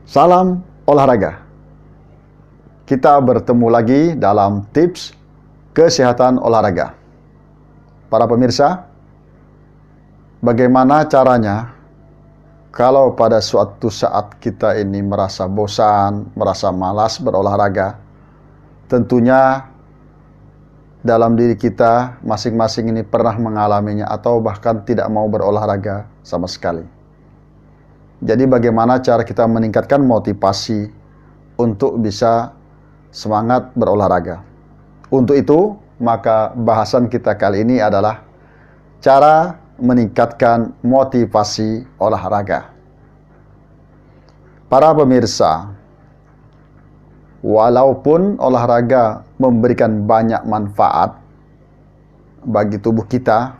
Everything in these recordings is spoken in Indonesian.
Salam olahraga. Kita bertemu lagi dalam tips kesehatan olahraga. Para pemirsa, bagaimana caranya kalau pada suatu saat kita ini merasa bosan, merasa malas berolahraga? Tentunya dalam diri kita masing-masing ini pernah mengalaminya atau bahkan tidak mau berolahraga sama sekali. Jadi bagaimana cara kita meningkatkan motivasi untuk bisa semangat berolahraga? Untuk itu, maka bahasan kita kali ini adalah cara meningkatkan motivasi olahraga. Para pemirsa, walaupun olahraga memberikan banyak manfaat bagi tubuh kita,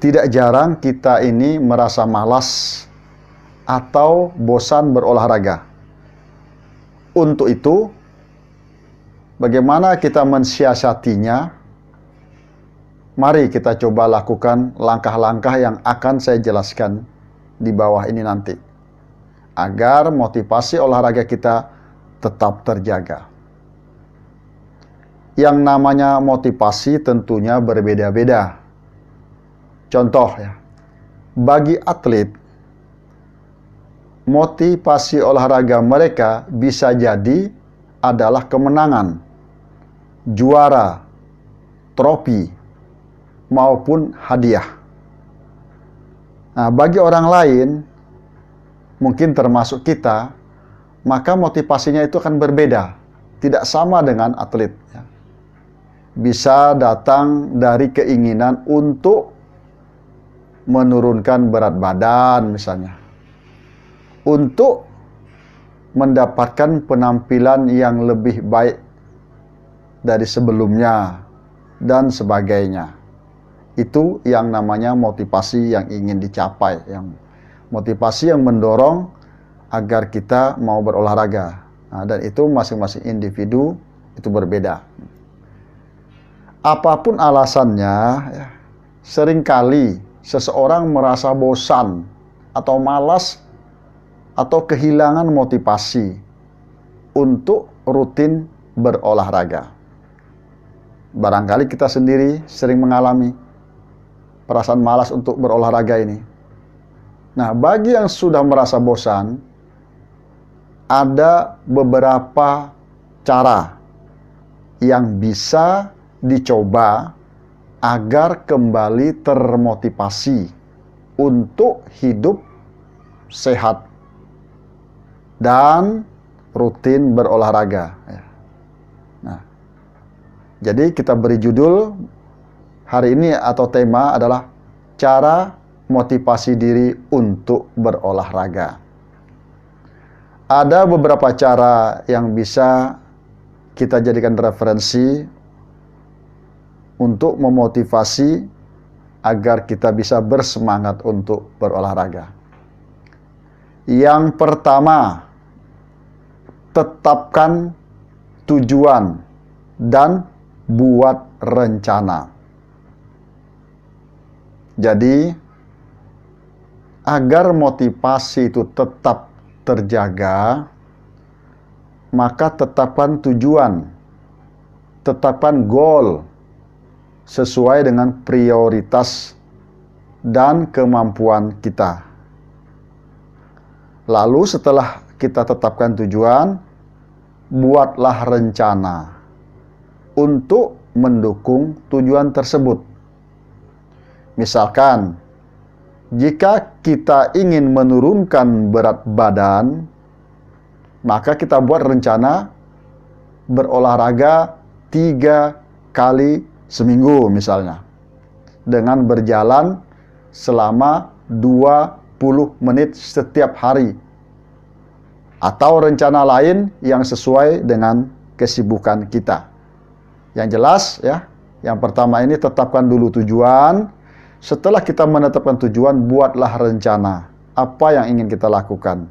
tidak jarang kita ini merasa malas atau bosan berolahraga. Untuk itu, bagaimana kita mensiasatinya? Mari kita coba lakukan langkah-langkah yang akan saya jelaskan di bawah ini nanti, agar motivasi olahraga kita tetap terjaga. Yang namanya motivasi tentunya berbeda-beda. Contoh ya, bagi atlet, motivasi olahraga mereka bisa jadi adalah kemenangan, juara, trofi, maupun hadiah. Nah, bagi orang lain, mungkin termasuk kita, maka motivasinya itu akan berbeda, tidak sama dengan atlet. Bisa datang dari keinginan untuk menurunkan berat badan misalnya, untuk mendapatkan penampilan yang lebih baik dari sebelumnya, dan sebagainya. Itu yang namanya motivasi yang ingin dicapai, yang motivasi yang mendorong agar kita mau berolahraga. Nah, dan itu masing-masing individu itu berbeda. Apapun alasannya, ya, seringkali seseorang merasa bosan atau malas atau kehilangan motivasi untuk rutin berolahraga. Barangkali kita sendiri sering mengalami perasaan malas untuk berolahraga ini. Nah, bagi yang sudah merasa bosan, ada beberapa cara yang bisa dicoba agar kembali termotivasi untuk hidup sehat dan rutin berolahraga. Nah, jadi kita beri judul hari ini atau tema adalah cara motivasi diri untuk berolahraga. Ada beberapa cara yang bisa kita jadikan referensi untuk memotivasi agar kita bisa bersemangat untuk berolahraga. Yang pertama, tetapkan tujuan dan buat rencana. Jadi, agar motivasi itu tetap terjaga, maka tetapkan tujuan, tetapkan goal sesuai dengan prioritas dan kemampuan kita. Lalu setelah kita tetapkan tujuan, buatlah rencana untuk mendukung tujuan tersebut. Misalkan, jika kita ingin menurunkan berat badan, maka kita buat rencana berolahraga 3 kali seminggu misalnya, dengan berjalan selama 20 menit setiap hari. Atau rencana lain yang sesuai dengan kesibukan kita. Yang jelas ya, yang pertama ini tetapkan dulu tujuan. Setelah kita menetapkan tujuan, buatlah rencana apa yang ingin kita lakukan.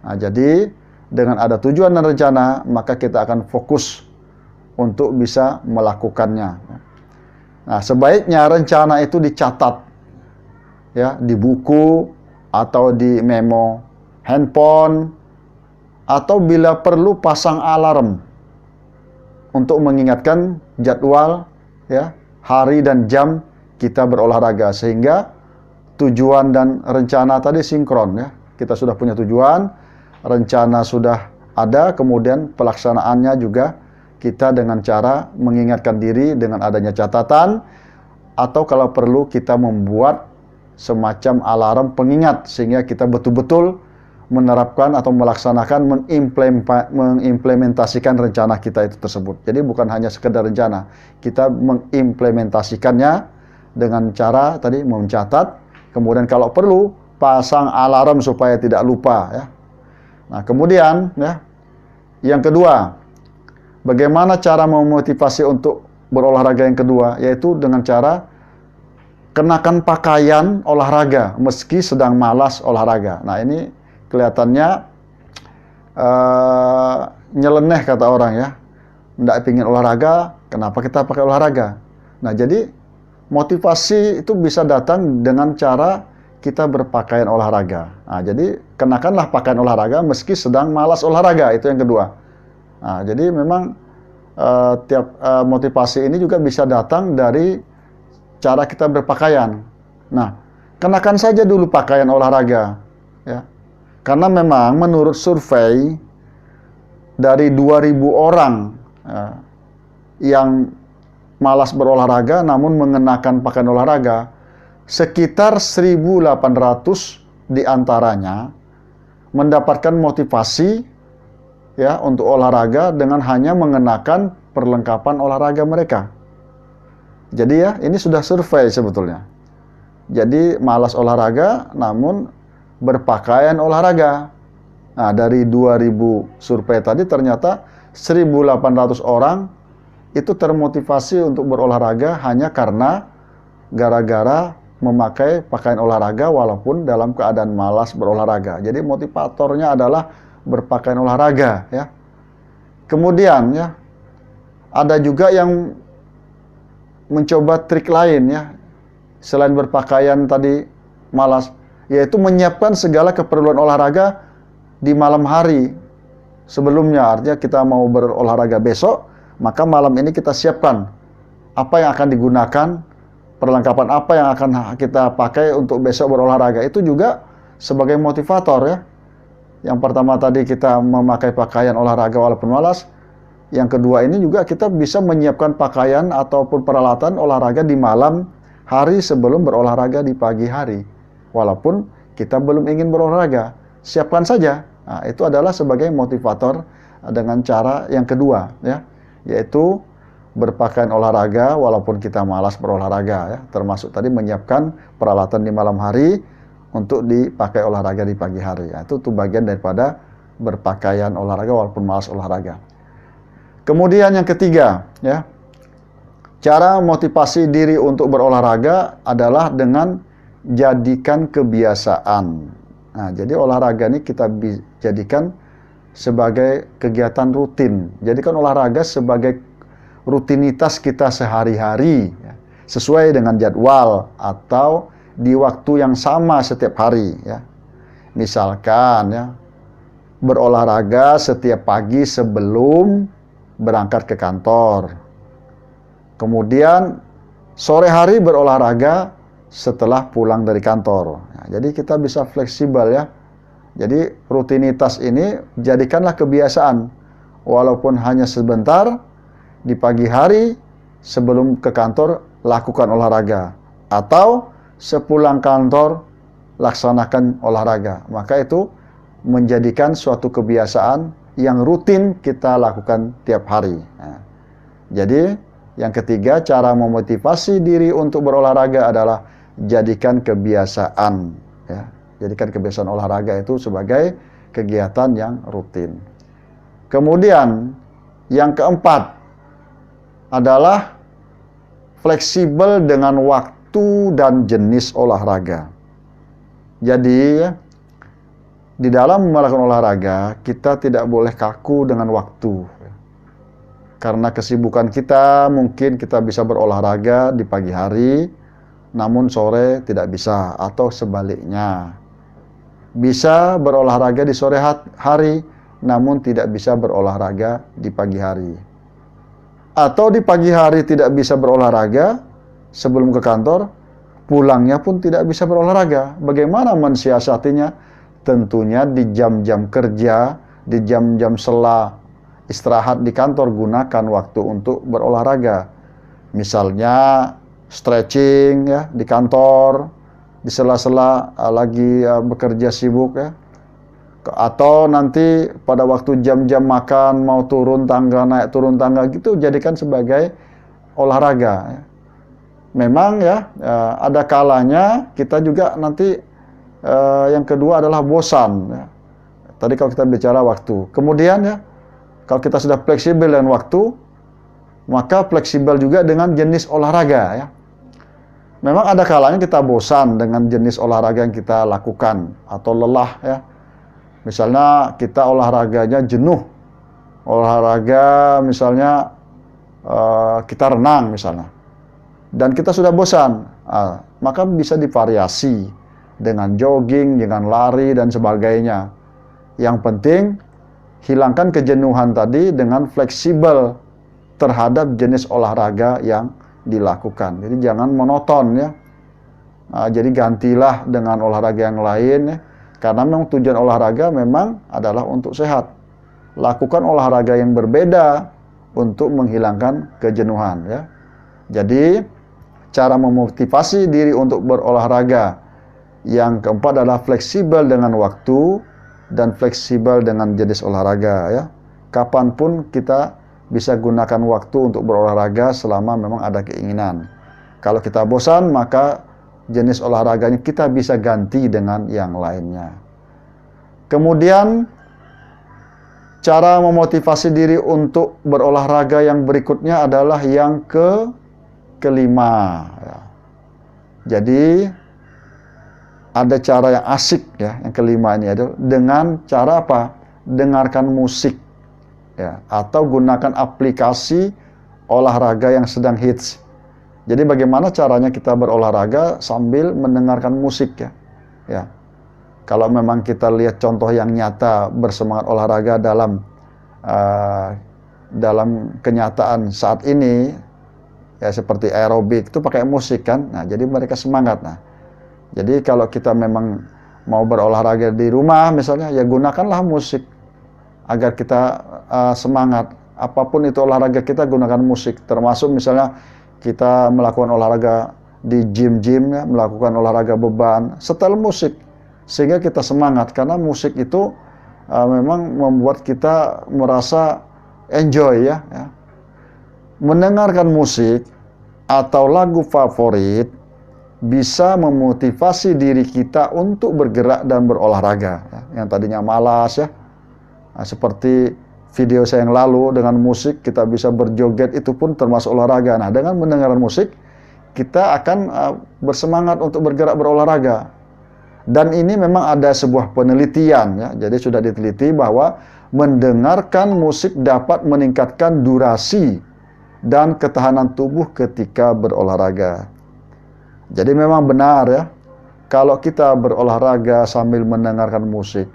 Nah, jadi dengan ada tujuan dan rencana, maka kita akan fokus untuk bisa melakukannya. Nah, sebaiknya rencana itu dicatat ya, di buku atau di memo handphone, atau bila perlu pasang alarm untuk mengingatkan jadwal, ya, hari dan jam kita berolahraga, sehingga tujuan dan rencana tadi sinkron, ya. Kita sudah punya tujuan, rencana sudah ada, kemudian pelaksanaannya juga kita dengan cara mengingatkan diri dengan adanya catatan, atau kalau perlu kita membuat semacam alarm pengingat, sehingga kita betul-betul menerapkan atau melaksanakan, mengimplementasikan rencana kita itu tersebut. Jadi bukan hanya sekedar rencana, kita mengimplementasikannya dengan cara tadi mencatat, kemudian kalau perlu pasang alarm supaya tidak lupa, ya. Nah, kemudian, ya, yang kedua, bagaimana cara memotivasi untuk berolahraga yang kedua, yaitu dengan cara kenakan pakaian olahraga meski sedang malas olahraga. Nah, ini kelihatannya nyeleneh kata orang, ya. Nggak pingin olahraga, kenapa kita pakai olahraga? Nah, jadi motivasi itu bisa datang dengan cara kita berpakaian olahraga. Nah, jadi kenakanlah pakaian olahraga meski sedang malas olahraga, itu yang kedua. Nah, jadi memang motivasi ini juga bisa datang dari cara kita berpakaian. Nah, kenakan saja dulu pakaian olahraga, ya. Karena memang menurut survei dari 2.000 orang yang malas berolahraga namun mengenakan pakaian olahraga, sekitar 1.800 diantaranya mendapatkan motivasi, ya, untuk olahraga dengan hanya mengenakan perlengkapan olahraga mereka. Jadi, ya, ini sudah survei sebetulnya. Jadi malas olahraga namun berpakaian olahraga. Nah, dari 2.000 survei tadi ternyata 1.800 orang itu termotivasi untuk berolahraga hanya karena gara-gara memakai pakaian olahraga walaupun dalam keadaan malas berolahraga. Jadi motivatornya adalah berpakaian olahraga, ya. Kemudian, ya, ada juga yang mencoba trik lain, ya, selain berpakaian tadi malas, yaitu menyiapkan segala keperluan olahraga di malam hari sebelumnya. Artinya kita mau berolahraga besok, maka malam ini kita siapkan apa yang akan digunakan, perlengkapan apa yang akan kita pakai untuk besok berolahraga. Itu juga sebagai motivator, ya. Yang pertama tadi kita memakai pakaian olahraga walaupun malas. Yang kedua ini juga kita bisa menyiapkan pakaian ataupun peralatan olahraga di malam hari sebelum berolahraga di pagi hari. Walaupun kita belum ingin berolahraga, siapkan saja. Nah, itu adalah sebagai motivator dengan cara yang kedua, ya, yaitu berpakaian olahraga walaupun kita malas berolahraga, ya. Termasuk tadi menyiapkan peralatan di malam hari untuk dipakai olahraga di pagi hari. Ya, itu bagian daripada berpakaian olahraga walaupun malas olahraga. Kemudian yang ketiga, ya, cara motivasi diri untuk berolahraga adalah dengan jadikan kebiasaan. Nah, jadi olahraga ini kita jadikan sebagai kegiatan rutin. Jadikan olahraga sebagai rutinitas kita sehari-hari, ya, sesuai dengan jadwal atau di waktu yang sama setiap hari, ya. Misalkan, ya, berolahraga setiap pagi sebelum berangkat ke kantor. Kemudian sore hari berolahraga setelah pulang dari kantor. Nah, jadi kita bisa fleksibel, ya. Jadi rutinitas ini jadikanlah kebiasaan. Walaupun hanya sebentar di pagi hari sebelum ke kantor lakukan olahraga, atau sepulang kantor laksanakan olahraga. Maka itu menjadikan suatu kebiasaan yang rutin kita lakukan tiap hari. Nah, jadi yang ketiga, cara memotivasi diri untuk berolahraga adalah jadikan kebiasaan, ya. Jadikan kebiasaan olahraga itu sebagai kegiatan yang rutin. Kemudian yang keempat adalah fleksibel dengan waktu dan jenis olahraga. Jadi di dalam melakukan olahraga kita tidak boleh kaku dengan waktu. Karena kesibukan kita, mungkin kita bisa berolahraga di pagi hari, namun sore tidak bisa, atau sebaliknya. bisa berolahraga di sore hari, namun tidak bisa berolahraga di pagi hari. Atau di pagi hari tidak bisa berolahraga sebelum ke kantor, pulangnya pun tidak bisa berolahraga. Bagaimana mensiasatinya? Tentunya di jam-jam kerja, di jam-jam sela istirahat di kantor, gunakan waktu untuk berolahraga. Misalnya stretching ya di kantor, di sela-sela lagi bekerja sibuk ya. Atau nanti pada waktu jam-jam makan mau turun tangga, naik turun tangga gitu, jadikan sebagai olahraga ya. Memang ya ada kalanya kita juga nanti yang kedua adalah bosan ya. Tadi kalau kita bicara waktu. Kemudian ya, kalau kita sudah fleksibel dengan waktu, maka fleksibel juga dengan jenis olahraga ya. Memang ada kalanya kita bosan dengan jenis olahraga yang kita lakukan atau lelah ya. Misalnya kita olahraganya jenuh. Olahraga misalnya kita renang misalnya. Dan kita sudah bosan. Maka bisa divariasi dengan jogging, dengan lari dan sebagainya. Yang penting hilangkan kejenuhan tadi dengan fleksibel terhadap jenis olahraga yang dilakukan. Jadi jangan monoton ya. Jadi gantilah dengan olahraga yang lain ya. Karena memang tujuan olahraga memang adalah untuk sehat. Lakukan olahraga yang berbeda untuk menghilangkan kejenuhan ya. Jadi cara memotivasi diri untuk berolahraga yang keempat adalah fleksibel dengan waktu dan fleksibel dengan jenis olahraga ya. Kapanpun kita bisa gunakan waktu untuk berolahraga selama memang ada keinginan. Kalau kita bosan, maka jenis olahraganya kita bisa ganti dengan yang lainnya. Kemudian cara memotivasi diri untuk berolahraga yang berikutnya adalah yang kelima ya. Jadi ada cara yang asik ya, yang kelima ini adalah dengan cara apa? Dengarkan musik ya, atau gunakan aplikasi olahraga yang sedang hits. Jadi bagaimana caranya kita berolahraga sambil mendengarkan musik ya. Ya. Kalau memang kita lihat contoh yang nyata bersemangat olahraga dalam kenyataan saat ini ya, seperti aerobik itu pakai musik kan. Nah, jadi mereka semangat. Nah, jadi kalau kita memang mau berolahraga di rumah misalnya, ya gunakanlah musik agar kita semangat. Apapun itu olahraga kita gunakan musik, termasuk misalnya kita melakukan olahraga di gym-gym ya, melakukan olahraga beban, setel musik sehingga kita semangat, karena musik itu memang membuat kita merasa enjoy ya. Mendengarkan musik atau lagu favorit bisa memotivasi diri kita untuk bergerak dan berolahraga ya. Yang tadinya malas ya. Nah, seperti video saya yang lalu, dengan musik kita bisa berjoget, itu pun termasuk olahraga. Nah, dengan mendengarkan musik kita akan bersemangat untuk bergerak berolahraga. Dan ini memang ada sebuah penelitian ya. Jadi sudah diteliti bahwa mendengarkan musik dapat meningkatkan durasi dan ketahanan tubuh ketika berolahraga. Jadi memang benar ya, kalau kita berolahraga sambil mendengarkan musik,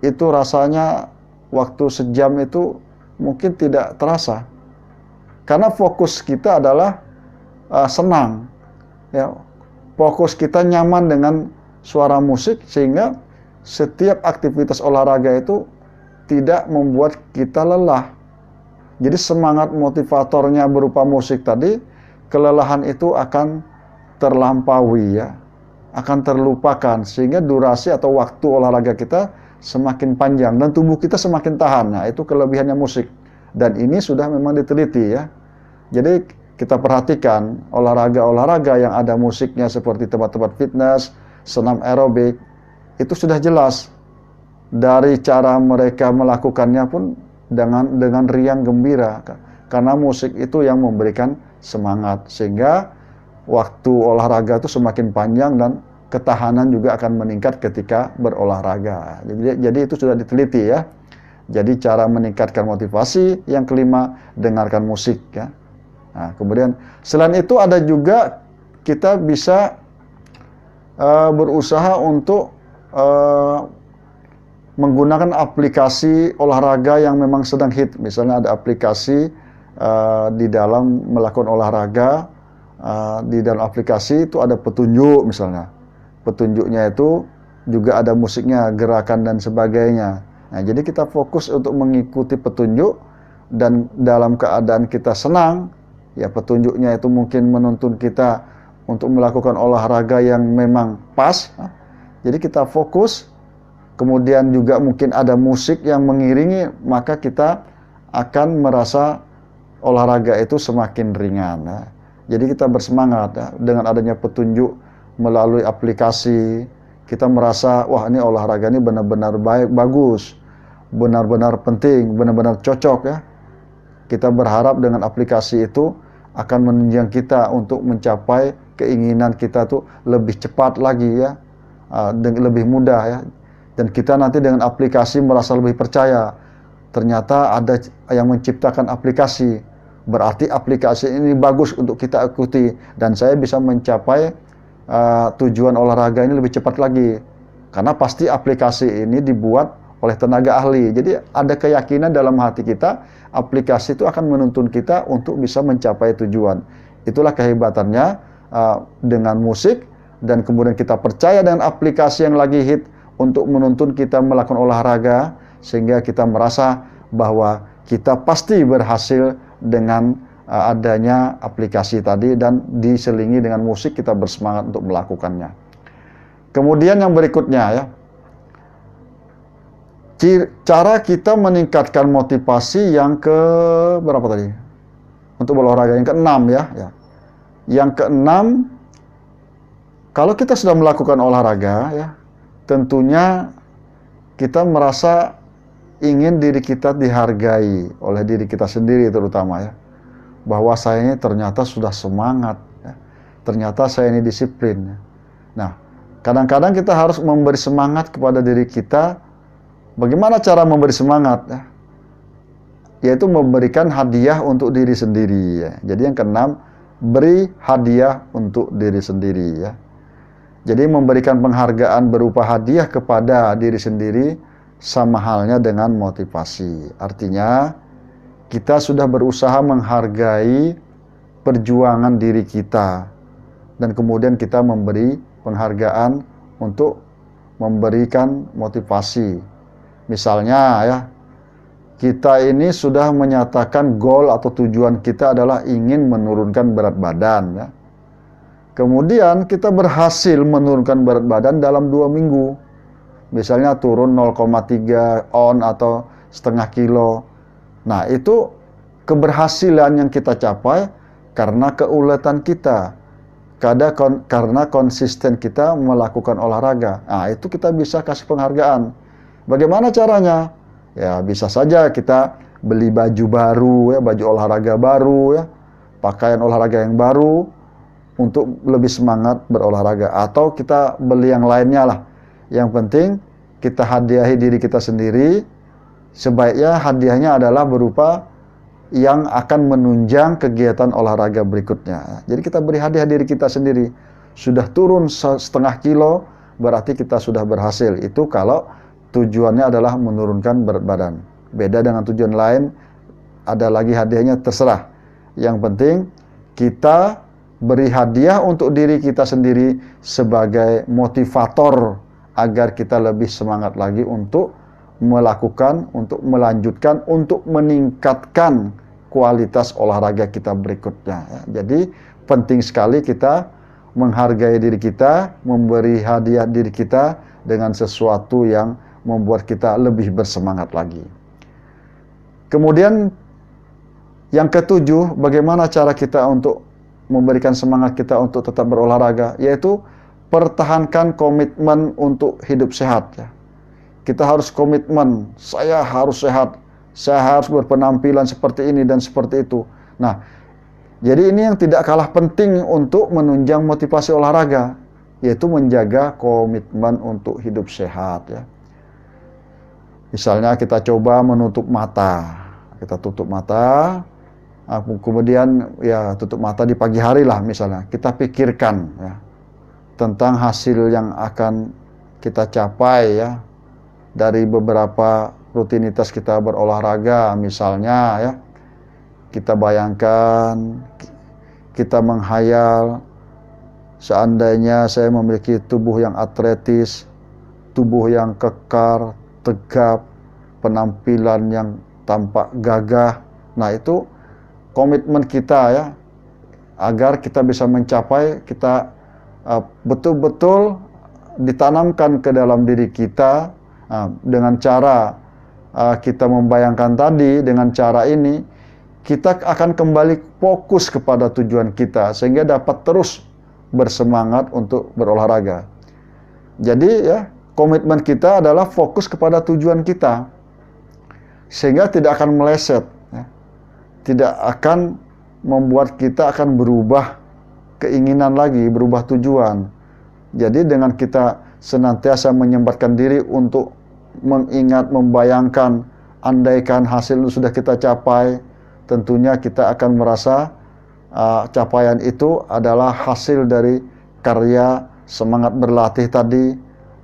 itu rasanya waktu sejam itu mungkin tidak terasa. Karena fokus kita adalah senang. Ya, fokus kita nyaman dengan suara musik, sehingga setiap aktivitas olahraga itu tidak membuat kita lelah. Jadi semangat motivatornya berupa musik tadi, kelelahan itu akan terlampaui ya, akan terlupakan, sehingga durasi atau waktu olahraga kita semakin panjang dan tubuh kita semakin tahan. Nah, itu kelebihannya musik, dan ini sudah memang diteliti ya. Jadi kita perhatikan olahraga-olahraga yang ada musiknya seperti tempat-tempat fitness, senam aerobik, itu sudah jelas dari cara mereka melakukannya pun dengan riang gembira, karena musik itu yang memberikan semangat, sehingga waktu olahraga itu semakin panjang dan ketahanan juga akan meningkat ketika berolahraga. Jadi itu sudah diteliti ya. Jadi cara meningkatkan motivasi yang kelima, dengarkan musik ya. Nah, kemudian selain itu ada juga kita bisa berusaha untuk eh, menggunakan aplikasi olahraga yang memang sedang hit. Misalnya ada aplikasi di dalam melakukan olahraga, di dalam aplikasi itu ada petunjuk misalnya. Petunjuknya itu juga ada musiknya, gerakan dan sebagainya. Nah, jadi kita fokus untuk mengikuti petunjuk, dan dalam keadaan kita senang, ya petunjuknya itu mungkin menuntun kita untuk melakukan olahraga yang memang pas. Jadi kita fokus, kemudian juga mungkin ada musik yang mengiringi, maka kita akan merasa olahraga itu semakin ringan. Jadi kita bersemangat dengan adanya petunjuk melalui aplikasi. Kita merasa, wah ini olahraga ini benar-benar baik, bagus, benar-benar penting, benar-benar cocok ya. Kita berharap dengan aplikasi itu akan menunjang kita untuk mencapai keinginan kita tuh lebih cepat lagi ya, lebih mudah ya. Dan kita nanti dengan aplikasi merasa lebih percaya. Ternyata ada yang menciptakan aplikasi. Berarti aplikasi ini bagus untuk kita ikuti. Dan saya bisa mencapai tujuan olahraga ini lebih cepat lagi. Karena pasti aplikasi ini dibuat oleh tenaga ahli. Jadi ada keyakinan dalam hati kita, aplikasi itu akan menuntun kita untuk bisa mencapai tujuan. Itulah kehebatannya dengan musik, dan kemudian kita percaya dengan aplikasi yang lagi hit untuk menuntun kita melakukan olahraga, sehingga kita merasa bahwa kita pasti berhasil dengan adanya aplikasi tadi, dan diselingi dengan musik kita bersemangat untuk melakukannya. Kemudian yang berikutnya ya, cara kita meningkatkan motivasi yang ke berapa tadi? Untuk berolahraga yang keenam ya. Yang keenam, kalau kita sudah melakukan olahraga ya, tentunya kita merasa ingin diri kita dihargai oleh diri kita sendiri terutama ya. Bahwa saya ini ternyata sudah semangat ya. Ternyata saya ini disiplin ya. Nah, kadang-kadang kita harus memberi semangat kepada diri kita. Bagaimana cara memberi semangat ya? Yaitu memberikan hadiah untuk diri sendiri ya. Jadi yang keenam, beri hadiah untuk diri sendiri ya. Jadi memberikan penghargaan berupa hadiah kepada diri sendiri sama halnya dengan motivasi. Artinya kita sudah berusaha menghargai perjuangan diri kita, dan kemudian kita memberi penghargaan untuk memberikan motivasi. Misalnya ya, kita ini sudah menyatakan goal atau tujuan kita adalah ingin menurunkan berat badan ya. Kemudian kita berhasil menurunkan berat badan dalam 2 minggu. Misalnya turun 0,3 on atau setengah kilo. Nah, itu keberhasilan yang kita capai karena keuletan kita. Karena konsisten kita melakukan olahraga. Nah, itu kita bisa kasih penghargaan. Bagaimana caranya? Ya, bisa saja kita beli baju baru ya, baju olahraga baru ya, pakaian olahraga yang baru untuk lebih semangat berolahraga, atau kita beli yang lainnya lah. Yang penting kita hadiahi diri kita sendiri. Sebaiknya hadiahnya adalah berupa yang akan menunjang kegiatan olahraga berikutnya. Jadi kita beri hadiah diri kita sendiri. Sudah turun setengah kilo, berarti kita sudah berhasil. Itu kalau tujuannya adalah menurunkan berat badan. Beda dengan tujuan lain, ada lagi hadiahnya, terserah. Yang penting kita beri hadiah untuk diri kita sendiri sebagai motivator agar kita lebih semangat lagi untuk melakukan, untuk melanjutkan, untuk meningkatkan kualitas olahraga kita berikutnya. Jadi penting sekali kita menghargai diri kita, memberi hadiah diri kita dengan sesuatu yang membuat kita lebih bersemangat lagi. Kemudian yang ketujuh, bagaimana cara kita untuk memberikan semangat kita untuk tetap berolahraga, yaitu pertahankan komitmen untuk hidup sehat ya. Kita harus komitmen, saya harus sehat, saya harus berpenampilan seperti ini dan seperti itu. Nah, jadi ini yang tidak kalah penting untuk menunjang motivasi olahraga, yaitu menjaga komitmen untuk hidup sehat ya. Misalnya kita coba menutup mata, kita tutup mata, kemudian ya tutup mata di pagi hari lah misalnya, kita pikirkan ya tentang hasil yang akan kita capai ya dari beberapa rutinitas kita berolahraga. Misalnya ya, kita bayangkan, kita menghayal seandainya saya memiliki tubuh yang atletis, tubuh yang kekar, tegap, penampilan yang tampak gagah. Nah, itu komitmen kita ya, agar kita bisa mencapai, kita betul-betul ditanamkan ke dalam diri kita dengan cara kita membayangkan tadi. Dengan cara ini kita akan kembali fokus kepada tujuan kita sehingga dapat terus bersemangat untuk berolahraga. Jadi ya, komitmen kita adalah fokus kepada tujuan kita sehingga tidak akan meleset ya. Tidak akan membuat kita akan berubah keinginan lagi, berubah tujuan. Jadi dengan kita senantiasa menyempatkan diri untuk mengingat, membayangkan, andaikan hasil itu sudah kita capai, tentunya kita akan merasa capaian itu adalah hasil dari karya semangat berlatih tadi,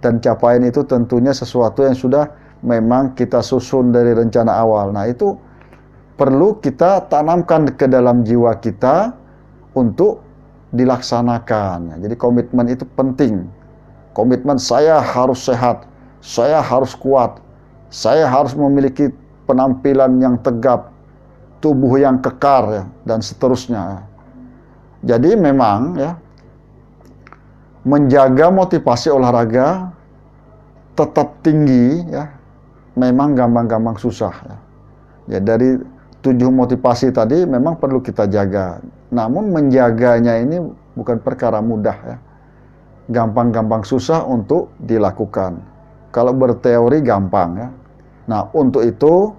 dan capaian itu tentunya sesuatu yang sudah memang kita susun dari rencana awal. Nah, itu perlu kita tanamkan ke dalam jiwa kita untuk dilaksanakan. Jadi komitmen itu penting. Komitmen saya harus sehat, saya harus kuat, saya harus memiliki penampilan yang tegap, tubuh yang kekar ya, dan seterusnya. Jadi memang ya, menjaga motivasi olahraga tetap tinggi ya, memang gampang-gampang susah ya. Ya, dari 7 motivasi tadi memang perlu kita jaga. Namun menjaganya ini bukan perkara mudah ya. Gampang-gampang susah untuk dilakukan. Kalau berteori gampang ya. Nah, untuk itu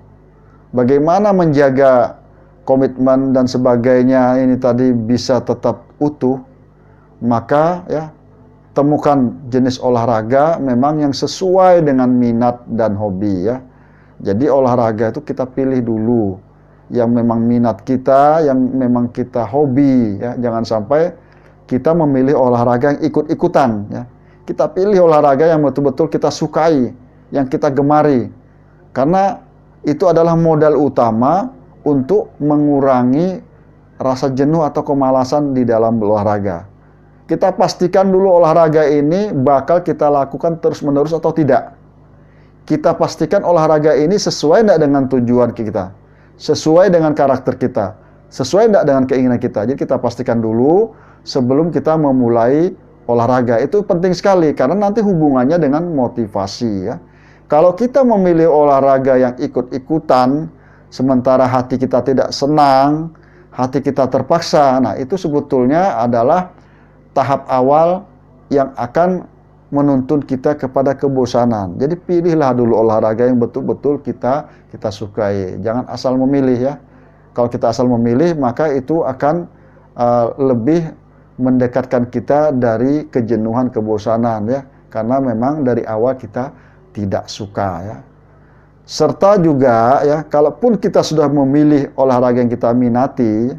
bagaimana menjaga komitmen dan sebagainya ini tadi bisa tetap utuh, maka ya temukan jenis olahraga memang yang sesuai dengan minat dan hobi ya. Jadi olahraga itu kita pilih dulu yang memang minat kita, yang memang kita hobi ya. Jangan sampai kita memilih olahraga yang ikut-ikutan ya. Kita pilih olahraga yang betul-betul kita sukai, yang kita gemari. Karena itu adalah modal utama untuk mengurangi rasa jenuh atau kemalasan di dalam olahraga. Kita pastikan dulu olahraga ini bakal kita lakukan terus-menerus atau tidak. Kita pastikan olahraga ini sesuai tidak dengan tujuan kita, sesuai dengan karakter kita, sesuai tidak dengan keinginan kita. Jadi kita pastikan dulu sebelum kita memulai olahraga. Itu penting sekali karena nanti hubungannya dengan motivasi ya. Kalau kita memilih olahraga yang ikut-ikutan, sementara hati kita tidak senang, hati kita terpaksa, nah itu sebetulnya adalah tahap awal yang akan menuntun kita kepada kebosanan. Jadi pilihlah dulu olahraga yang betul-betul kita sukai. Jangan asal memilih ya. Kalau kita asal memilih, maka itu akan lebih mendekatkan kita dari kejenuhan, kebosanan ya. Karena memang dari awal kita tidak suka ya. Serta juga ya, kalaupun kita sudah memilih olahraga yang kita minati,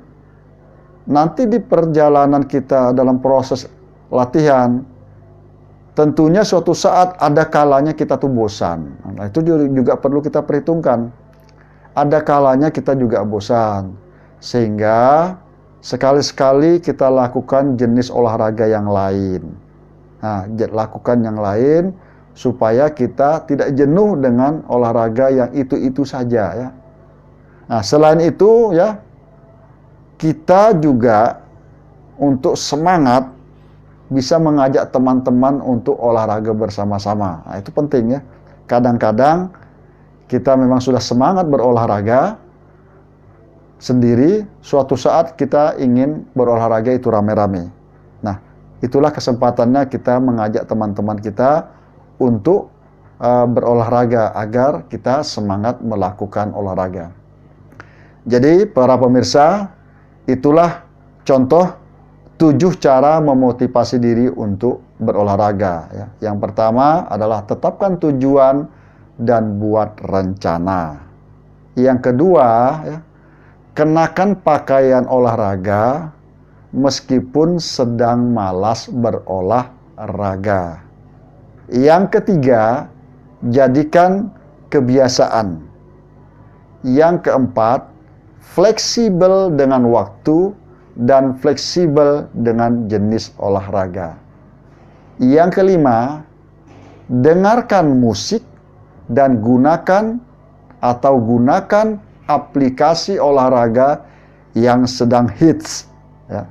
nanti di perjalanan kita dalam proses latihan, tentunya suatu saat ada kalanya kita tuh bosan. Nah, itu juga perlu kita perhitungkan. Ada kalanya kita juga bosan. Sehingga sekali-sekali kita lakukan jenis olahraga yang lain. Nah, lakukan yang lain supaya kita tidak jenuh dengan olahraga yang itu-itu saja ya. Nah, selain itu ya, kita juga untuk semangat bisa mengajak teman-teman untuk olahraga bersama-sama. Nah, itu penting ya. Kadang-kadang kita memang sudah semangat berolahraga sendiri, suatu saat kita ingin berolahraga itu rame-rame. Nah, itulah kesempatannya kita mengajak teman-teman kita untuk berolahraga agar kita semangat melakukan olahraga. Jadi para pemirsa, itulah contoh 7 cara memotivasi diri untuk berolahraga ya. Yang pertama adalah tetapkan tujuan dan buat rencana. Yang kedua ya, kenakan pakaian olahraga meskipun sedang malas berolahraga. Yang ketiga, jadikan kebiasaan. Yang keempat, fleksibel dengan waktu dan fleksibel dengan jenis olahraga. Yang kelima, dengarkan musik dan gunakan aplikasi olahraga yang sedang hits. Ya.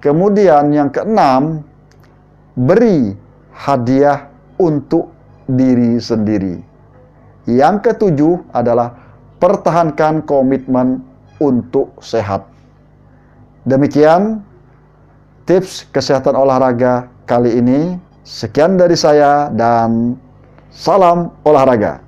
Kemudian yang keenam, beri hadiah untuk diri sendiri. Yang ketujuh adalah pertahankan komitmen untuk sehat. Demikian tips kesehatan olahraga kali ini. Sekian dari saya dan salam olahraga.